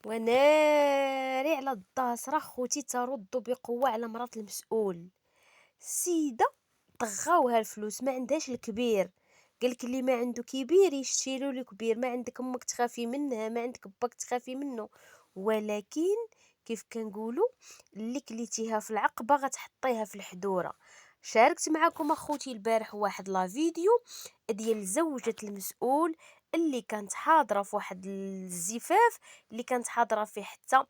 وناري على الداسرة خوتي ترد بقوة على مرات المسؤول. السيدة طغاوها الفلوس، ما عندهاش الكبير. قالك اللي ما عنده كبير يشتيلو له كبير، ما عندك امك تخافي منها، ما عندك باك تخافي منه. ولكن كيف كنقولوا اللي كليتيها في العقبة غتحطيها في الحدورة. شاركت معكم اخوتي البارح واحد لا فيديو ديال زوجة المسؤول اللي كانت حاضرة في واحد الزفاف، اللي كانت حاضرة فيه حتى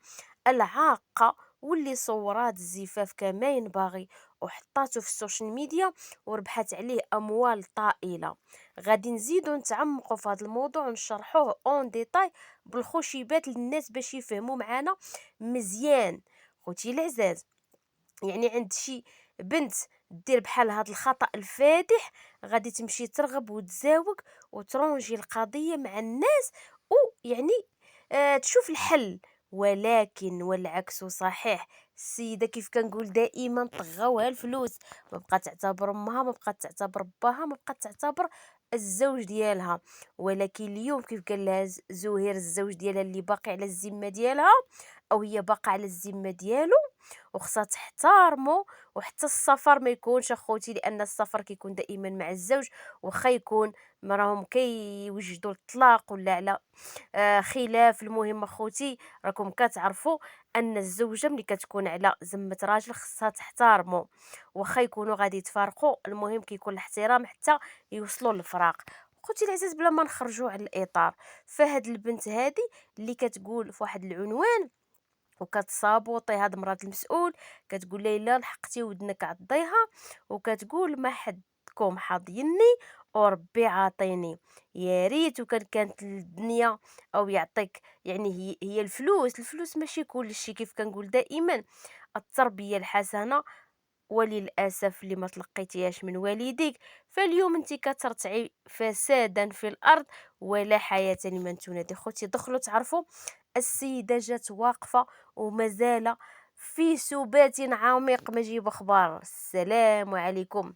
العاقة، واللي صورات الزفاف كما ينبغي وحطاته في السوشيال ميديا وربحت عليه اموال طائله. غادي نزيدو نتعمقوا في هذا الموضوع ونشرحوه اون ديتاي بالخشيبات للناس باش يفهموا معانا مزيان. خوتي العزاز، يعني عند شي بنت دير بحال هاد الخطأ الفادح غادي تمشي ترغب وتزاوق وترونجي القضية مع الناس، ويعني تشوف الحل. ولكن والعكس صحيح. السيدة كيف كنقول دائما طغاوها الفلوس، ما بقات تعتبر امها، ما بقات تعتبر باها، ما بقات تعتبر الزوج ديالها. ولكن اليوم كيف قال لها زهير الزوج ديالها اللي باقي على الذمه ديالها، او هي باقا على الذمه ديالو، وخصها تحتارمو. وحتى السفر ما يكونش اخوتي، لان السفر كيكون دائما مع الزوج، وخا يكون راهم كيوجدوا الطلاق ولا على خلاف. المهم اخوتي راكم كتعرفوا ان الزوجه ملي كتكون على ذمه راجل خصها تحتارمو، وخا يكونوا غادي يتفارقوا، المهم كيكون الاحترام حتى يوصلوا للفراق. خوتي العزيز، بلا ما نخرجوا على الاطار، فهاد البنت هادي اللي كتقول في واحد العنوان وكتصابوطي هاد مرات المسؤول، كتقول ليه لا لحقتي ودنك عضيها، وكتقول ما حدكم حاضيني وربي عاطيني. يا ريت وكان كانت الدنيا او يعطيك، يعني هي الفلوس ماشي كل شيء. كيف كنقول دائما التربية الحسنة، وللأسف اللي ما تلقيتيهاش من والديك، فاليوم انت كترتعي فسادا في الأرض ولا حياة لمن تنادي. خوتي دخلوا تعرفوا السيدة جات واقفة ومازال في سبات عميق. ما جيب اخبار. السلام عليكم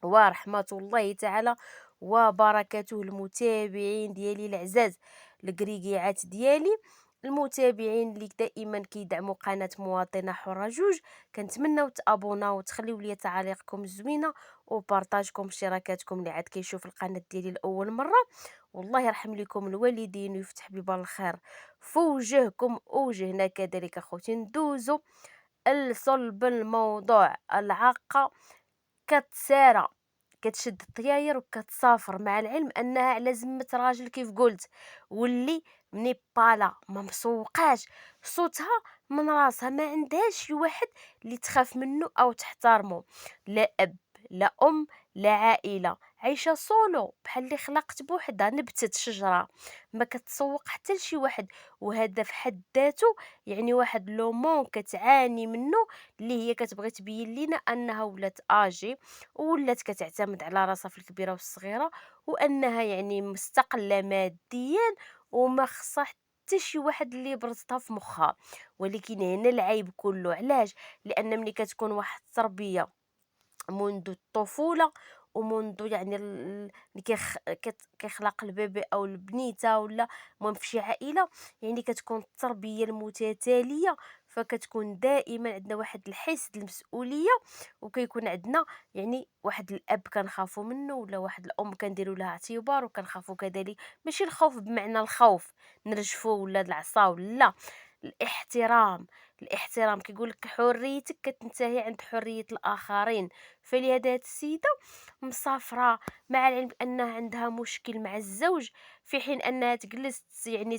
ورحمة الله تعالى وبركاته. المتابعين ديالي العزاز، الكريكيعات ديالي، المتابعين اللي دائما كيدعموا قناة مواطنة حرة جوج، كنتمنىو تابوناو وتخليو لي تعاليقكم الزوينه وبارطاجكم اشتراكاتكم اللي عاد كيشوف القناة ديالي لاول مره. والله يرحم لكم الوالدين ويفتح بيبان الخير في وجهكم ووجهنا كذلك. اخوتي ندوزو لصلب الموضوع. العاقة كتسارى كتشد الطياير وكتسافر، مع العلم انها على ذمة راجل كيف قلت، واللي مني بالا ما مسوقاش صوتها من راسها، ما عندهاش شي واحد اللي تخاف منه او تحترمه. لا اب، لا ام، لا عائله، عايشه سولو بحال اللي خلقت بوحدها، نبتت شجره، ما كتسوق حتى لشي واحد. وهذا في حد ذاته يعني واحد لومون كتعاني منه، اللي هي كتبغي تبين لينا انها ولات اجي ولات كتعتمد على راسها في الكبيره والصغيره، وانها يعني مستقله ماديا وما خصها حتى شي واحد اللي يبرزطها في مخها. ولكن هنا العيب كله علاش؟ لان ملي كتكون واحد التربيه منذ الطفولة، ومنذ يعني اللي كيخلق البيبي او البنيته، ولا المهم في شي عائله، يعني كتكون التربيه المتتاليه، فكتكون دائما عندنا واحد الحس د المسؤوليه، وكيكون عندنا يعني واحد الاب كنخافوا منه، ولا واحد الام كنديروا لها اعتبار وكنخافوا كذلك. ماشي الخوف بمعنى الخوف نرجفوا ولا العصا، لا، الاحترام. الاحترام كيقول لك حريتك كتنتهي عند حريه الاخرين. فلهذا هاد السيده مسافره، مع العلم انها عندها مشكل مع الزوج، في حين انها تجلس يعني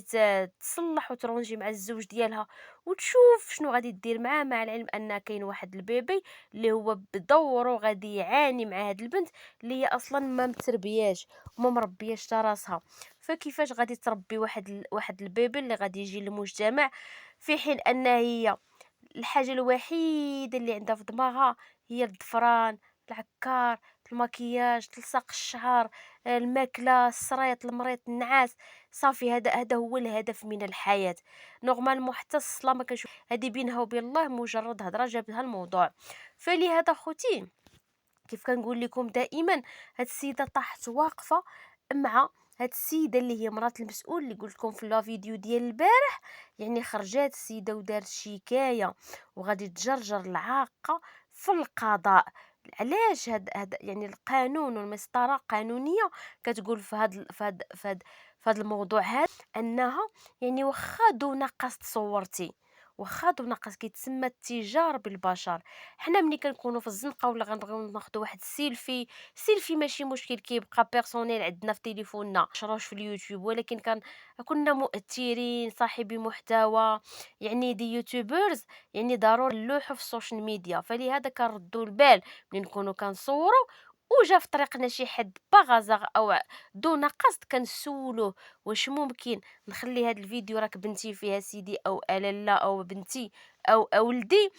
تصلح وترونجي مع الزوج ديالها وتشوف شنو غادي دير معاه، مع العلم ان كاين واحد البيبي اللي هو بدوره غادي يعاني مع هاد البنت اللي هي اصلا ما متربياش وما مربياش تا راسها. فكيفاش غادي تربي واحد البيبي اللي غادي يجي للمجتمع، في حين ان هي الحاجة الوحيدة اللي عندها في دماغها هي الضفران، العكار، المكياج، تلصق الشعر، الماكلة، السريط، المريط، النعاس. صافي هذا هو الهدف من الحياة. نورمالمون حتى الصلاة ما كنشوف هذه بينها وبين الله مجرد هضرة جابتها الموضوع. فلهذا خوتي كيف كنقول لكم دائما، هاد السيدة طاحت واقفة مع هاد السيده اللي هي مرات المسؤول اللي قلت لكم في لا فيديو ديال البارح، يعني خرجات السيده ودارت شكايه وغادي تجرجر العاقه في القضاء. علاش؟ هاد يعني القانون والمسطره القانونيه كتقول في هاد الموضوع هذا انها يعني واخا دون قصد صورتي، واخا دون قصد كيتسمى التجار بالبشر. حنا ملي كنكونوا في الزنقه ولا غنبغيو ناخذوا واحد سيلفي ماشي مشكل، كيبقى بيرسونيل عندنا في تليفوننا، نشروش في اليوتيوب، ولكن كنا مؤثرين صاحبي محتوى، يعني دي يوتيوبرز، يعني ضروري نلوحوا في السوشيال ميديا. فلهذا كنردوا البال ملي نكونوا كنصوروا وجا في طريقنا شي حد باغازاغ او دون قصد كنسولوه واش ممكن نخلي هاد الفيديو راك بنتي فيها سيدي او لا او بنتي او ولدي،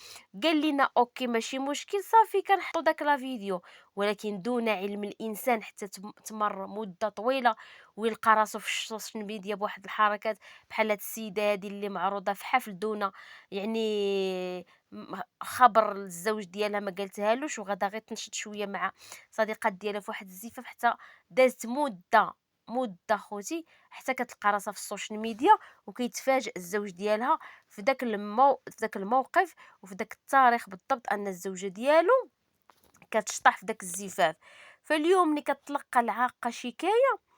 قال لنا اوكي ماشي مشكل صافي كنحطوا داك لا فيديو. ولكن دون علم الانسان حتى تمر مده طويله ويلقى راسو في السوشيال ميديا بواحد الحركات بحال هاد السيده هادي اللي معروضه في حفل دون يعني خبر الزوج ديالها ما قالتهالوش، وغادا غير تنشط شويه مع صديقات ديالها في واحد الزفاف، حتى دازت مده خوتي حتى كتلقى راسها في السوشيال ميديا وكيتفاجئ الزوج ديالها في داك الموقف وفي داك التاريخ بالضبط ان الزوجه ديالو كتشطح في داك الزفاف. فاليوم ملي كتلقى العاقه شكايه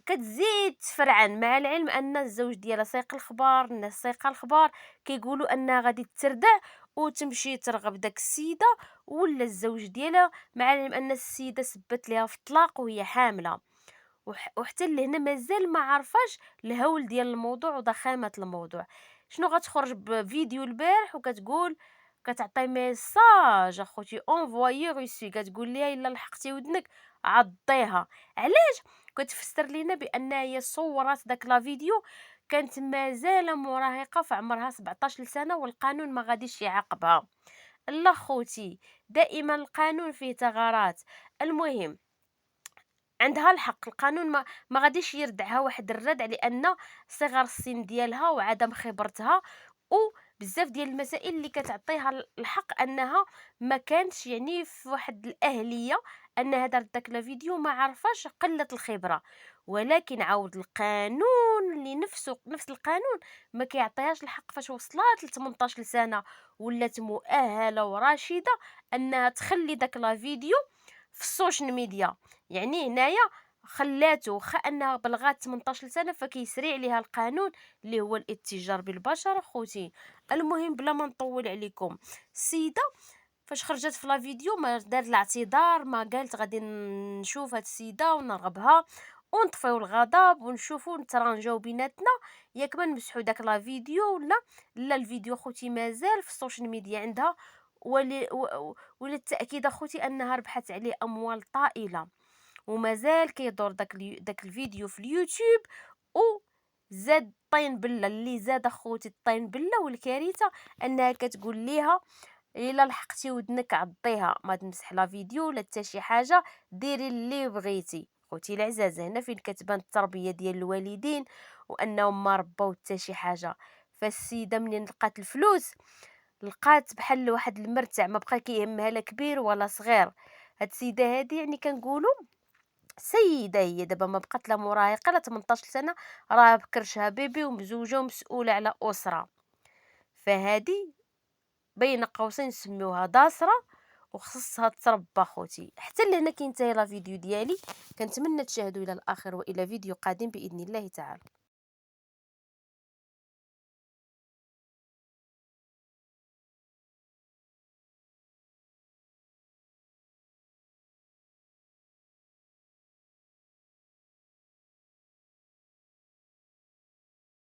كتزيد تفرعن، مع العلم ان الزوج ديالها سايق الخبار، الناس سايقه الخبار كيقولوا انها غادي تردع وتمشي ترغب داك السيده ولا الزوج ديالها، مع العلم ان السيده سبت ليها في الطلاق وهي حامله. وحتى لهنا مازال ما عرفاش الهول ديال الموضوع وضخامة الموضوع. شنو غتخرج بفيديو البارح وكتقول كتعطي ميساج اخوتي اونفويي روسي، كتقول ليها الا لحقتي ودنك عضيها. علاش؟ كتفسر لينا بان هي صورات داك لا فيديو كانت مازال مراهقه في عمرها 17 سنه والقانون ما غاديش يعاقبها. لا خوتي، دائما القانون فيه ثغرات. المهم عندها الحق، القانون ما غاديش يردعها واحد الردع لان صغر السن ديالها وعدم خبرتها وبزاف ديال المسائل اللي كتعطيها الحق انها ما كانتش يعني في واحد الاهليه انها دارت داك الفيديو، ما عرفاش قله الخبره. ولكن عاود القانون اللي نفس القانون ما كيعطيهاش الحق فاش وصلت ل 18 سنه ولات مؤهله وراشده انها تخلي داك لا فيديو في السوشيال ميديا. يعني هنايا خلاته واخا انها بلغات 18 سنه فكيسري عليها القانون اللي هو الاتجار بالبشر اخوتي. المهم بلا ما نطول عليكم، السيده فاش خرجت في لا فيديو ما دار الاعتذار، ما قالت غادي نشوف هاد السيده ونرغبها ونطفيو الغضب ونشوفو نترانجاو بيناتنا، ياك ما نمسحو داك لا فيديو لا الفيديو خوتي مازال في السوشيال ميديا عندها. وللتاكيد اخوتي انها ربحت عليه اموال طائله ومازال كيدور داك الفيديو في اليوتيوب. وزاد طين بله اللي زاد اخوتي الطين بله والكارثه انها كتقول ليها الا لحقتي ودنك عضيها، ما تمسح لا فيديو ولا حتى شي حاجه، ديري اللي بغيتي. خوتي العزازه هنا فين كتبان التربيه ديال الوالدين وانهم ما ربوا حتى شي حاجه. فالسيده منين لقات الفلوس لقات بحال واحد المرتع ما بقى كيهمها لا كبير ولا صغير. هاد السيده هادي يعني كنقولوا سيده، هي دابا ما بقات لا مراهقه لا 18 سنه، راه بكرشها بيبي ومزوجه ومسؤوله على اسره. فهادي بين قوسين سميوها داسره وخصها تربى خوتي. حتى لهنا كينتهي لا فيديو ديالي، كنتمنى تشاهدوا الى الاخر والى فيديو قادم باذن الله تعالى.